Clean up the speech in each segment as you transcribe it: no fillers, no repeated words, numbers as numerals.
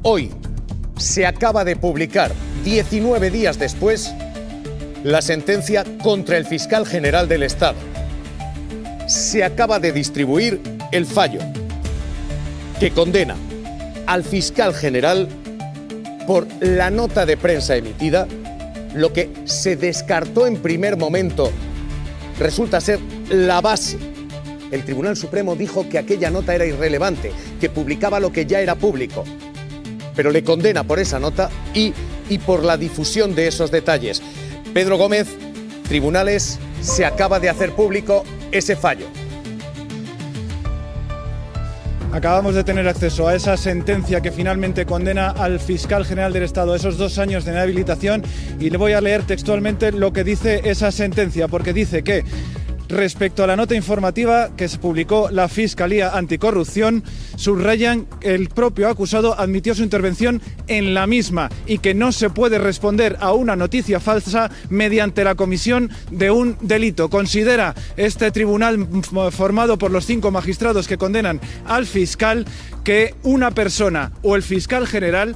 Hoy se acaba de publicar, 19 días después, la sentencia contra el fiscal general del Estado. Se acaba de distribuir el fallo que condena al fiscal general por la nota de prensa emitida. Lo que se descartó en primer momento resulta ser la base. El Tribunal Supremo dijo que aquella nota era irrelevante, que publicaba lo que ya era público, pero le condena por esa nota y por la difusión de esos detalles. Pedro Gómez, Tribunales, se acaba de hacer público ese fallo. Acabamos de tener acceso a esa sentencia que finalmente condena al fiscal general del Estado a esos 2 años de inhabilitación, y le voy a leer textualmente lo que dice esa sentencia, porque dice que respecto a la nota informativa que se publicó la Fiscalía Anticorrupción, subrayan que el propio acusado admitió su intervención en la misma y que no se puede responder a una noticia falsa mediante la comisión de un delito. Considera este tribunal, formado por los 5 magistrados que condenan al fiscal, que una persona o el fiscal general,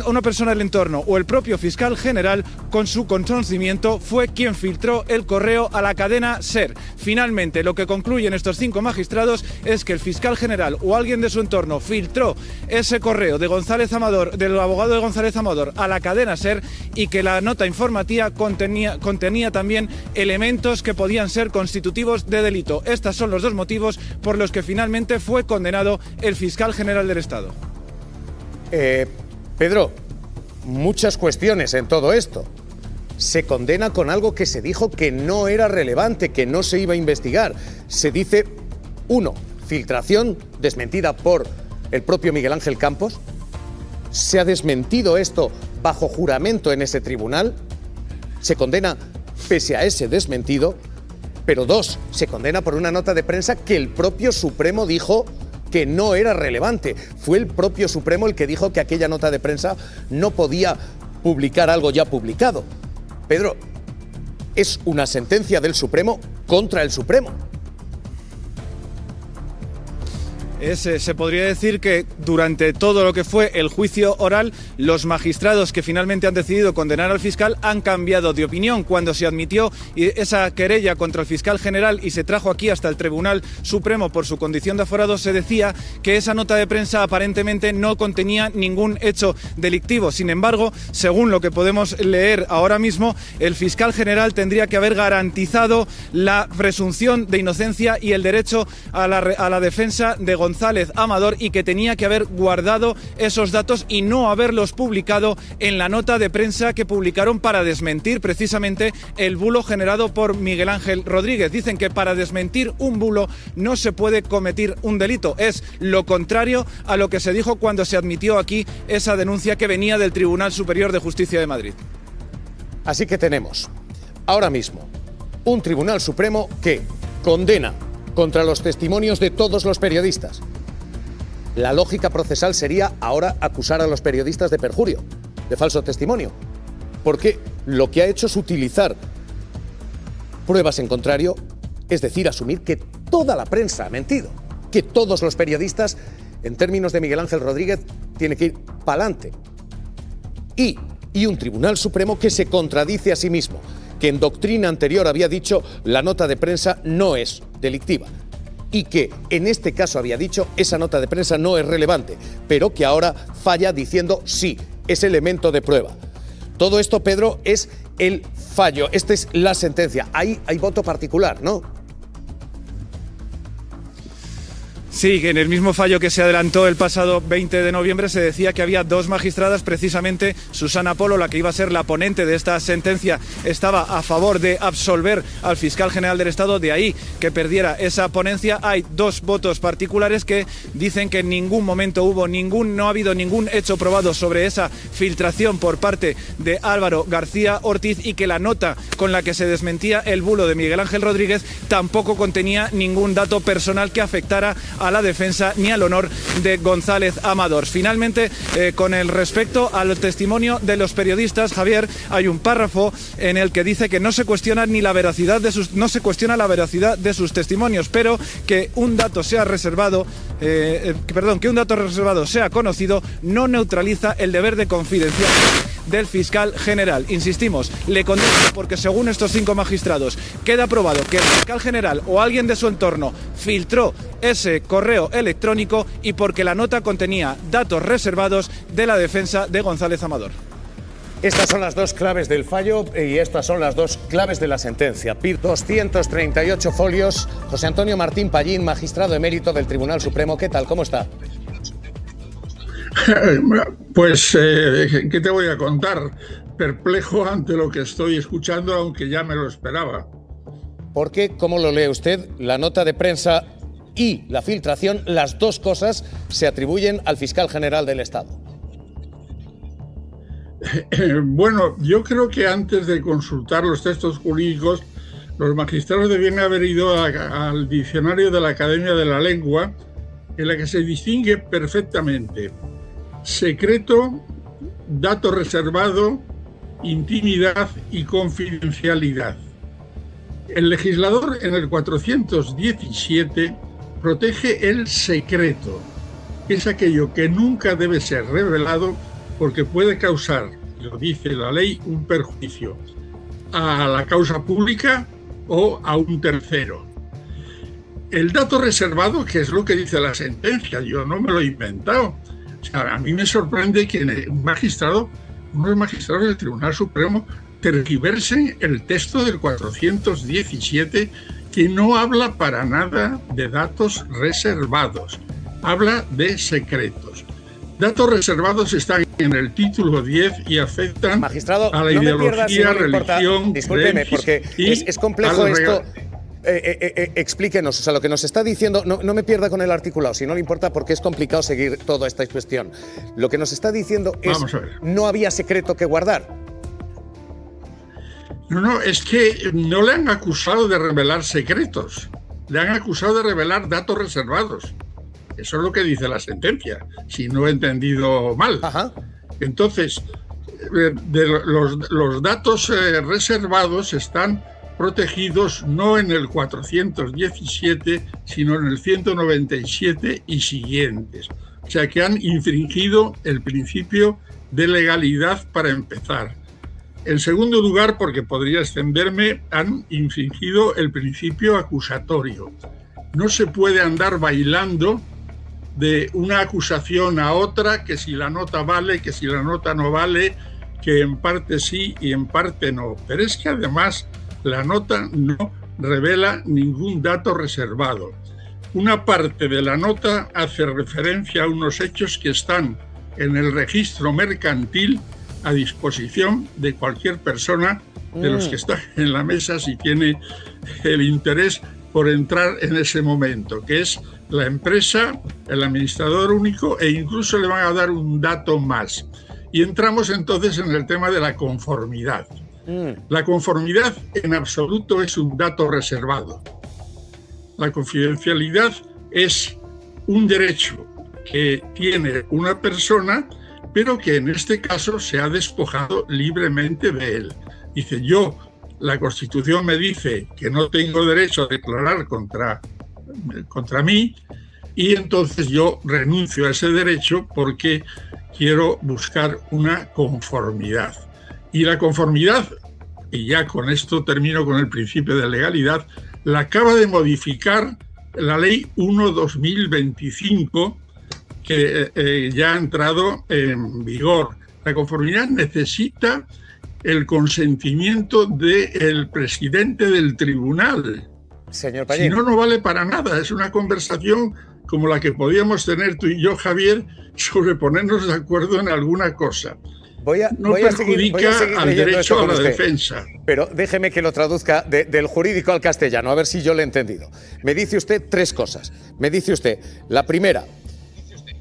una persona del entorno o el propio fiscal general, con su conocimiento, fue quien filtró el correo a la cadena SER. Finalmente, lo que concluyen estos 5 magistrados es que el fiscal general o alguien de su entorno filtró ese correo de González Amador, del abogado de González Amador, a la cadena SER, y que la nota informativa contenía también elementos que podían ser constitutivos de delito. Estos son los 2 motivos por los que finalmente fue condenado el fiscal general del Estado. Pedro, muchas cuestiones en todo esto. Se condena con algo que se dijo que no era relevante, que no se iba a investigar. Se dice, 1, filtración desmentida por el propio Miguel Ángel Campos. Se ha desmentido esto bajo juramento en ese tribunal. Se condena pese a ese desmentido. Pero 2, se condena por una nota de prensa que el propio Supremo dijo que no era relevante. Fue el propio Supremo el que dijo que aquella nota de prensa no podía publicar algo ya publicado. Pedro, es una sentencia del Supremo contra el Supremo. Se podría decir que durante todo lo que fue el juicio oral, los magistrados que finalmente han decidido condenar al fiscal han cambiado de opinión. Cuando se admitió esa querella contra el fiscal general y se trajo aquí hasta el Tribunal Supremo por su condición de aforado, se decía que esa nota de prensa aparentemente no contenía ningún hecho delictivo. Sin embargo, según lo que podemos leer ahora mismo, el fiscal general tendría que haber garantizado la presunción de inocencia y el derecho a la defensa de González Amador, y que tenía que haber guardado esos datos y no haberlos publicado en la nota de prensa que publicaron para desmentir precisamente el bulo generado por Miguel Ángel Rodríguez. Dicen que para desmentir un bulo no se puede cometer un delito. Es lo contrario a lo que se dijo cuando se admitió aquí esa denuncia que venía del Tribunal Superior de Justicia de Madrid. Así que tenemos ahora mismo un Tribunal Supremo que condena contra los testimonios de todos los periodistas. La lógica procesal sería ahora acusar a los periodistas de perjurio, de falso testimonio, porque lo que ha hecho es utilizar pruebas en contrario, es decir, asumir que toda la prensa ha mentido, que todos los periodistas, en términos de Miguel Ángel Rodríguez, tienen que ir para adelante. Y un Tribunal Supremo que se contradice a sí mismo, que en doctrina anterior había dicho la nota de prensa no es delictiva y que en este caso había dicho esa nota de prensa no es relevante, pero que ahora falla diciendo sí, es elemento de prueba. Todo esto, Pedro, es el fallo, esta es la sentencia. Hay voto particular, ¿no? Sí, que en el mismo fallo que se adelantó el pasado 20 de noviembre se decía que había 2 magistradas, precisamente Susana Polo, la que iba a ser la ponente de esta sentencia, estaba a favor de absolver al fiscal general del Estado, de ahí que perdiera esa ponencia. Hay 2 votos particulares que dicen que en ningún momento no ha habido ningún hecho probado sobre esa filtración por parte de Álvaro García Ortiz, y que la nota con la que se desmentía el bulo de Miguel Ángel Rodríguez tampoco contenía ningún dato personal que afectara a la defensa ni al honor de González Amador. Finalmente, con el respecto al testimonio de los periodistas, Javier, hay un párrafo en el que dice que no se cuestiona la veracidad de sus testimonios, pero que un dato reservado sea conocido no neutraliza el deber de confidencialidad del fiscal general. Insistimos, le condena porque según estos 5 magistrados queda probado que el fiscal general o alguien de su entorno filtró ese correo electrónico y porque la nota contenía datos reservados de la defensa de González Amador. Estas son las 2 claves del fallo y estas son las 2 claves de la sentencia. 238 folios. José Antonio Martín Pallín, magistrado emérito del Tribunal Supremo. ¿Qué tal? ¿Cómo está? Pues, ¿qué te voy a contar? Perplejo ante lo que estoy escuchando, aunque ya me lo esperaba. ¿Por qué? ¿Cómo lo lee usted? La nota de prensa y la filtración, las 2 cosas se atribuyen al fiscal general del Estado. Bueno, yo creo que antes de consultar los textos jurídicos, los magistrados debían haber ido al diccionario de la Academia de la Lengua, en la que se distingue perfectamente secreto, dato reservado, intimidad y confidencialidad. El legislador en el 417 protege el secreto, que es aquello que nunca debe ser revelado porque puede causar, lo dice la ley, un perjuicio a la causa pública o a un tercero. El dato reservado, que es lo que dice la sentencia, yo no me lo he inventado. O sea, a mí me sorprende que unos magistrados del Tribunal Supremo tergiversen el texto del 417, que no habla para nada de datos reservados, habla de secretos. Datos reservados están en el título 10 y afectan Magistrado, a la ideología, religión, discúlpeme, porque es complejo esto. Explíquenos, o sea, lo que nos está diciendo, no me pierda con el articulado, si no le importa, porque es complicado seguir toda esta cuestión. Lo que nos está diciendo es, no había secreto que guardar. No, es que no le han acusado de revelar secretos, le han acusado de revelar datos reservados. Eso es lo que dice la sentencia, si no he entendido mal. Ajá. Entonces, los datos reservados están protegidos no en el 417, sino en el 197 y siguientes. O sea que han infringido el principio de legalidad para empezar. En segundo lugar, porque podría extenderme, han infringido el principio acusatorio. No se puede andar bailando de una acusación a otra, que si la nota vale, que si la nota no vale, que en parte sí y en parte no. Pero es que además la nota no revela ningún dato reservado. Una parte de la nota hace referencia a unos hechos que están en el registro mercantil a disposición de cualquier persona de los que están en la mesa si tiene el interés por entrar en ese momento, que es la empresa, el administrador único e incluso le van a dar un dato más. Y entramos entonces en el tema de la conformidad. La conformidad en absoluto es un dato reservado. La confidencialidad es un derecho que tiene una persona, pero que en este caso se ha despojado libremente de él. Dice, la Constitución me dice que no tengo derecho a declarar contra mí, y entonces yo renuncio a ese derecho porque quiero buscar una conformidad. Y la conformidad, y ya con esto termino con el principio de legalidad, la acaba de modificar la Ley 1/2025, que ya ha entrado en vigor. La conformidad necesita el consentimiento del presidente del tribunal. Señor Pallín. Si no, no vale para nada. Es una conversación como la que podíamos tener tú y yo, Javier, sobre ponernos de acuerdo en alguna cosa. No perjudica al derecho a la defensa. Pero déjeme que lo traduzca del jurídico al castellano, a ver si yo lo he entendido. Me dice usted 3 cosas. Me dice usted, la primera,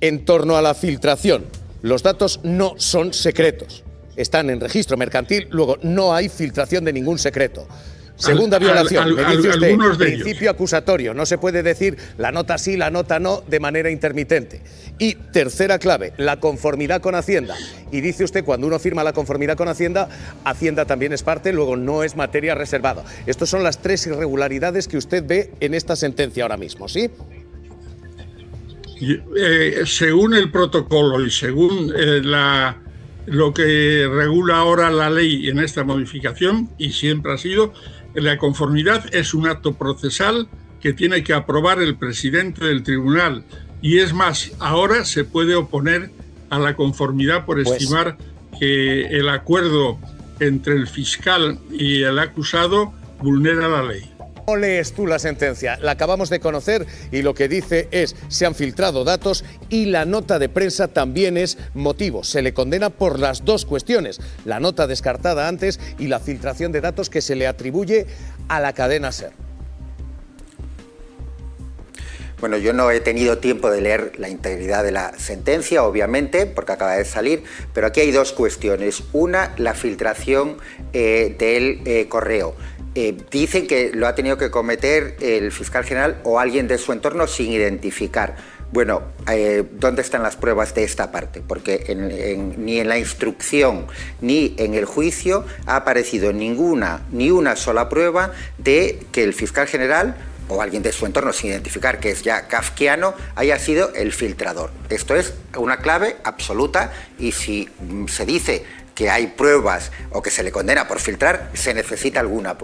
en torno a la filtración, los datos no son secretos. Están en registro mercantil, luego no hay filtración de ningún secreto. Segunda violación, me dice usted, algunos de principio ellos. acusatorio, no se puede decir la nota sí, la nota no de manera intermitente. Y tercera clave, la conformidad con Hacienda. Y dice usted, cuando uno firma la conformidad con Hacienda, Hacienda también es parte, luego no es materia reservada. Estas son las tres irregularidades que usted ve en esta sentencia ahora mismo, ¿sí? Según el protocolo y según lo que regula ahora la ley en esta modificación, y siempre ha sido, la conformidad es un acto procesal que tiene que aprobar el presidente del tribunal. Y es más, ahora se puede oponer a la conformidad por estimar que el acuerdo entre el fiscal y el acusado vulnera la ley. ¿Cómo lees tú la sentencia? La acabamos de conocer y lo que dice es: se han filtrado datos y la nota de prensa también es motivo. Se le condena por las dos cuestiones, la nota descartada antes y la filtración de datos que se le atribuye a la cadena SER. Bueno, yo no he tenido tiempo de leer la integridad de la sentencia, obviamente, porque acaba de salir, pero aquí hay dos cuestiones. Una, la filtración del correo. Dicen que lo ha tenido que cometer el fiscal general o alguien de su entorno sin identificar. Bueno, ¿dónde están las pruebas de esta parte? Porque ni en la instrucción ni en el juicio ha aparecido ni una sola prueba de que el fiscal general o alguien de su entorno sin identificar, que es ya kafkiano, haya sido el filtrador. Esto es una clave absoluta, y si se dice que hay pruebas o que se le condena por filtrar, se necesita alguna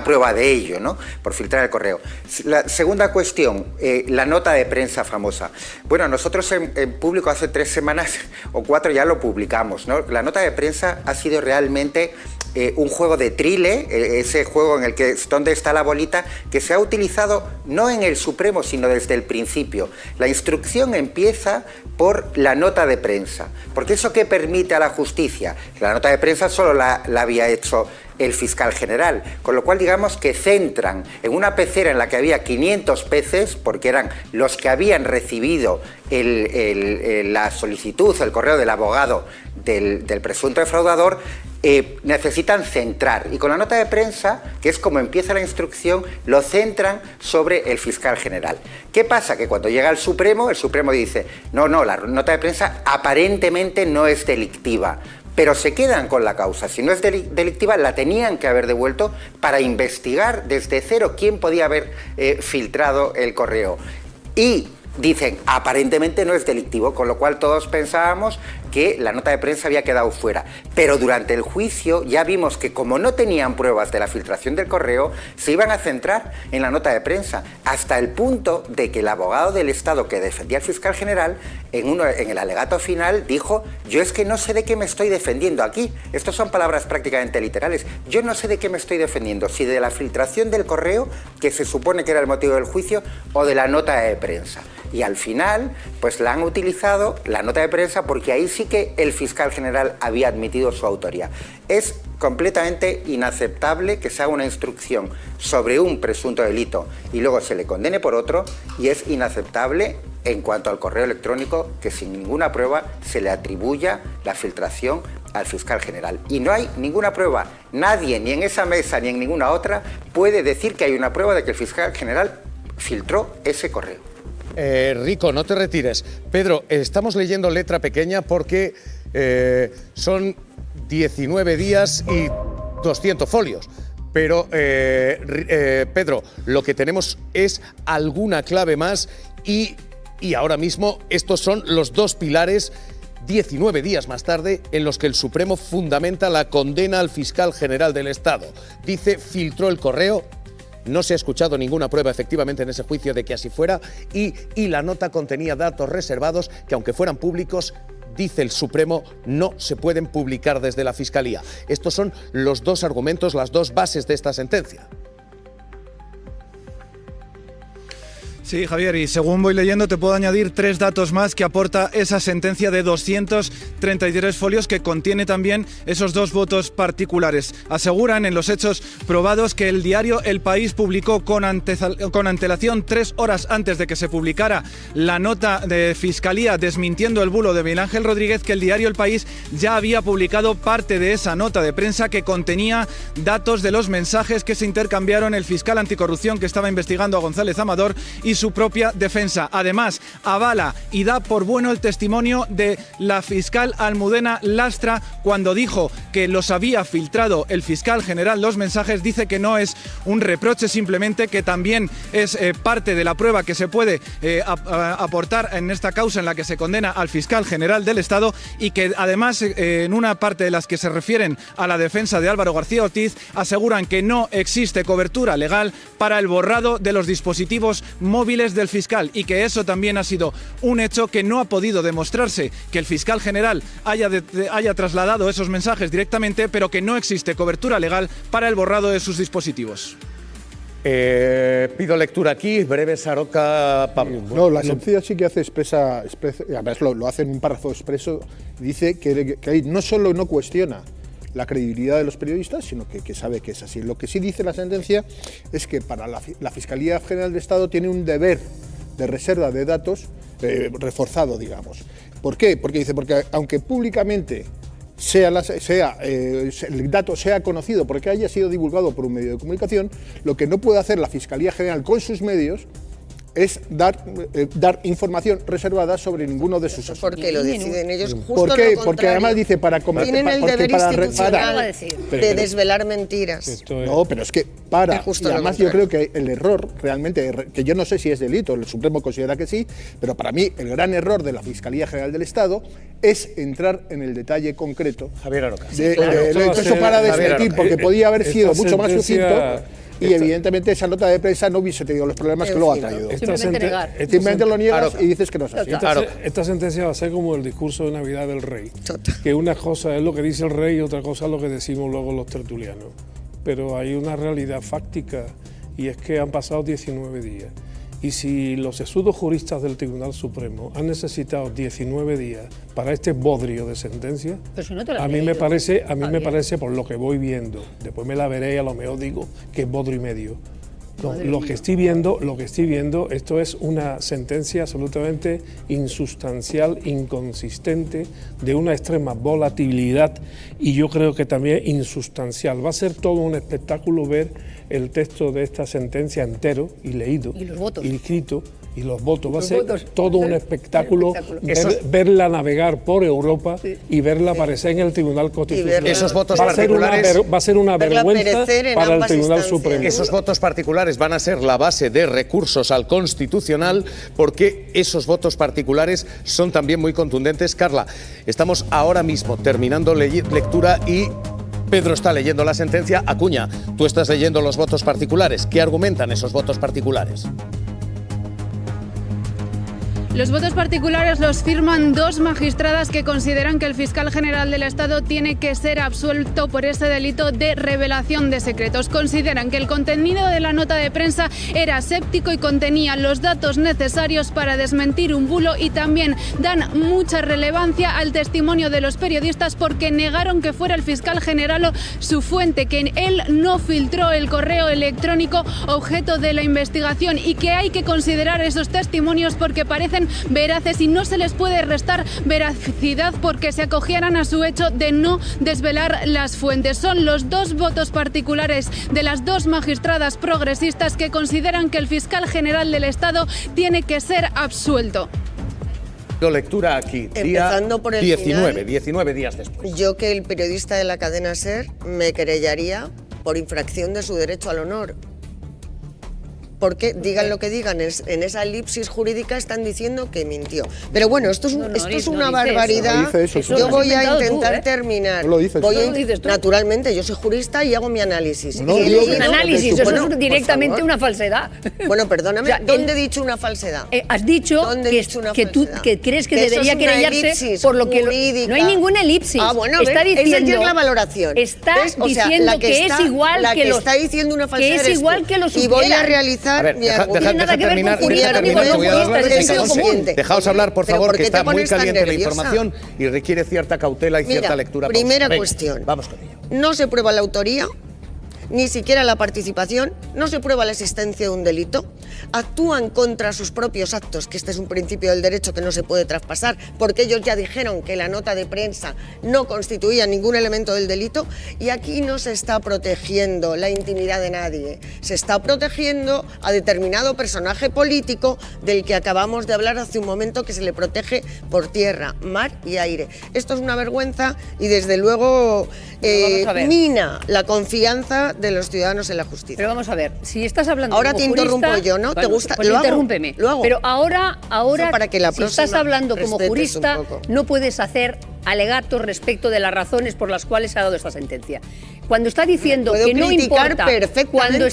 prueba de ello, ¿no? Por filtrar el correo. La segunda cuestión, la nota de prensa famosa. Bueno, nosotros en público hace 3 semanas o 4 ya lo publicamos, ¿no? La nota de prensa ha sido realmente un juego de trile, ese juego en el que ¿dónde está la bolita?, que se ha utilizado no en el Supremo, sino desde el principio. La instrucción empieza por la nota de prensa, porque eso que permite a la justicia, la nota de prensa solo la había hecho el fiscal general, con lo cual digamos que centran en una pecera en la que había 500 peces, porque eran los que habían recibido la solicitud, el correo del abogado del presunto defraudador. Necesitan centrar, y con la nota de prensa, que es como empieza la instrucción, lo centran sobre el fiscal general. ¿Qué pasa? Que cuando llega al Supremo, el Supremo dice no, la nota de prensa aparentemente no es delictiva, pero se quedan con la causa. Si no es delictiva, la tenían que haber devuelto para investigar desde cero quién podía haber filtrado el correo. Y dicen, aparentemente no es delictivo, con lo cual todos pensábamos que la nota de prensa había quedado fuera. Pero durante el juicio ya vimos que, como no tenían pruebas de la filtración del correo, se iban a centrar en la nota de prensa, hasta el punto de que el abogado del Estado que defendía al fiscal general, en el alegato final, dijo: yo es que no sé de qué me estoy defendiendo aquí. Estas son palabras prácticamente literales. Yo no sé de qué me estoy defendiendo, si de la filtración del correo, que se supone que era el motivo del juicio, o de la nota de prensa. Y al final, pues la han utilizado, la nota de prensa, porque ahí sí que el fiscal general había admitido su autoría. Es completamente inaceptable que se haga una instrucción sobre un presunto delito y luego se le condene por otro, y es inaceptable en cuanto al correo electrónico que sin ninguna prueba se le atribuya la filtración al fiscal general. Y no hay ninguna prueba. Nadie, ni en esa mesa ni en ninguna otra, puede decir que hay una prueba de que el fiscal general filtró ese correo. Rico, no te retires. Pedro, estamos leyendo letra pequeña porque son 19 días y 200 folios. Pero, Pedro, lo que tenemos es alguna clave más y ahora mismo estos son los dos pilares, 19 días más tarde, en los que el Supremo fundamenta la condena al fiscal general del Estado. Dice, filtró el correo. No se ha escuchado ninguna prueba efectivamente en ese juicio de que así fuera, y la nota contenía datos reservados que, aunque fueran públicos, dice el Supremo, no se pueden publicar desde la Fiscalía. Estos son los dos argumentos, las dos bases de esta sentencia. Sí, Javier, y según voy leyendo te puedo añadir 3 datos más que aporta esa sentencia de 233 folios que contiene también esos 2 votos particulares. Aseguran en los hechos probados que el diario El País publicó con antelación 3 horas antes de que se publicara la nota de Fiscalía desmintiendo el bulo de Miguel Ángel Rodríguez, que el diario El País ya había publicado parte de esa nota de prensa que contenía datos de los mensajes que se intercambiaron el fiscal anticorrupción que estaba investigando a González Amador y su propia defensa. Además, avala y da por bueno el testimonio de la fiscal Almudena Lastra cuando dijo que los había filtrado el fiscal general los mensajes. Dice que no es un reproche, simplemente que también es parte de la prueba que se puede aportar en esta causa en la que se condena al fiscal general del Estado, y que además en una parte de las que se refieren a la defensa de Álvaro García Ortiz aseguran que no existe cobertura legal para el borrado de los dispositivos móviles del fiscal, y que eso también ha sido un hecho que no ha podido demostrarse, que el fiscal general haya trasladado esos mensajes directamente, pero que no existe cobertura legal para el borrado de sus dispositivos. Pido lectura aquí, breve, Saroca, Pablo. No, la sentencia sí que hace expresa además lo hace en un párrafo expreso, dice que ahí no solo no cuestiona la credibilidad de los periodistas, sino que sabe que es así. Lo que sí dice la sentencia es que para la Fiscalía General de Estado tiene un deber de reserva de datos reforzado, digamos. ¿Por qué? Porque aunque públicamente el dato sea conocido porque haya sido divulgado por un medio de comunicación, lo que no puede hacer la Fiscalía General con sus medios es dar información reservada sobre ninguno de sus asuntos. Porque lo deciden ellos justo ¿Por qué? lo contrario. Porque además dice tienen el deber institucional de desvelar mentiras. No, pero es que y además yo creo que el error realmente, que yo no sé si es delito, el Supremo considera que sí, pero para mí el gran error de la Fiscalía General del Estado es entrar en el detalle concreto. Javier Aroca. Eso para desmentir, porque podía haber sido mucho más sucinto. Y evidentemente esa nota de prensa no hubiese tenido los problemas que luego ha traído. Simplemente lo niegas y dices que no es así. Esta sentencia va a ser como el discurso de Navidad del rey. Que una cosa es lo que dice el rey y otra cosa es lo que decimos luego los tertulianos. Pero hay una realidad fáctica, y es que han pasado 19 días. Y si los sesudos juristas del Tribunal Supremo han necesitado 19 días para este bodrio de sentencia, a mí me parece, por lo que voy viendo, después me la veré y a lo mejor digo que es bodrio y medio. No, lo que estoy viendo, esto es una sentencia absolutamente insustancial, inconsistente, de una extrema volatilidad, y yo creo que también insustancial. Va a ser todo un espectáculo ver el texto de esta sentencia entero y leído y escrito, y los votos. Va a ser todo un espectáculo verla navegar por Europa y verla aparecer en el Tribunal Constitucional. Esos votos particulares va a ser una vergüenza para el Tribunal Supremo. Esos votos particulares van a ser la base de recursos al Constitucional, porque esos votos particulares son también muy contundentes. Carla, estamos ahora mismo terminando lectura y Pedro está leyendo la sentencia. Acuña, tú estás leyendo los votos particulares. ¿Qué argumentan esos votos particulares? Los votos particulares los firman 2 magistradas que consideran que el fiscal general del Estado tiene que ser absuelto por ese delito de revelación de secretos. Consideran que el contenido de la nota de prensa era séptico y contenía los datos necesarios para desmentir un bulo, y también dan mucha relevancia al testimonio de los periodistas porque negaron que fuera el fiscal general su fuente, que él no filtró el correo electrónico objeto de la investigación, y que hay que considerar esos testimonios porque parecen veraces y no se les puede restar veracidad porque se acogieran a su hecho de no desvelar las fuentes. Son los 2 votos particulares de las 2 magistradas progresistas que consideran que el fiscal general del Estado tiene que ser absuelto. Lectura aquí, empezando por el 19 días después. Yo, que el periodista de la cadena SER, me querellaría por infracción de su derecho al honor. Porque digan lo que digan, en esa elipsis jurídica están diciendo que mintió. Pero bueno, esto es una barbaridad. Yo voy a intentar terminar. Naturalmente, yo soy jurista y hago mi análisis. Un análisis, eso es directamente una falsedad. Bueno, perdóname, ¿dónde he dicho una falsedad? Has dicho que tú crees que debería querellarse por lo que... No hay ninguna elipsis. Ah, bueno, está diciendo, esa es la valoración. Está diciendo que es igual que los... está diciendo una falsedad que es igual que los... Y voy a realizar finalizar mi argumento. Dejaos hablar, por favor, que está muy caliente la información y requiere cierta cautela y cierta lectura. Primera cuestión. Vamos con ello. No se prueba la autoría, ni siquiera la participación, no se prueba la existencia de un delito, actúan contra sus propios actos, que este es un principio del derecho que no se puede traspasar, porque ellos ya dijeron que la nota de prensa no constituía ningún elemento del delito, y aquí no se está protegiendo la intimidad de nadie, se está protegiendo a determinado personaje político del que acabamos de hablar hace un momento, que se le protege por tierra, mar y aire. Esto es una vergüenza y desde luego mina la confianza de los ciudadanos en la justicia. Pero vamos a ver, si estás hablando ahora como te interrumpo jurista, yo, ¿no? Bueno, ¿Te gusta? Pues lo interrúmpeme. Lo hago. Pero ahora para que la si estás hablando como jurista, no puedes hacer alegatos respecto de las razones por las cuales se ha dado esta sentencia. Cuando está diciendo que no importa, cuando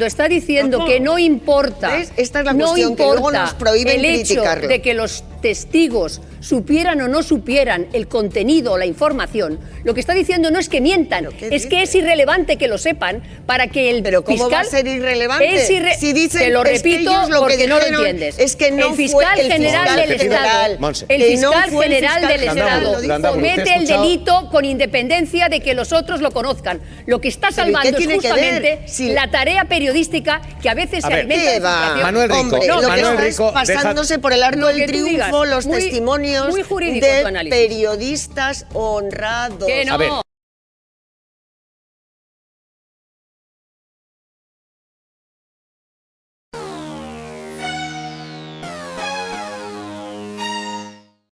está diciendo que no importa, esta es la cuestión, que luego nos prohíben el hecho criticarlo. de que los testigos supieran o no supieran el contenido o la información, lo que está diciendo no es que mientan, es que es irrelevante que lo sepan para que el Pero ¿cómo fiscal... va a ser irrelevante? Si dicen, te lo repito porque no lo entiendes. Es que no el fiscal general del Estado, el fiscal general del Estado comete el delito con independencia de que los otros lo conozcan. Lo que está salvando es justamente la tarea periodística que a veces se alimenta de frustración. Manuel Rico, Hombre, lo que está pasándose por el arco del triunfo los testimonios de periodistas honrados. Que no.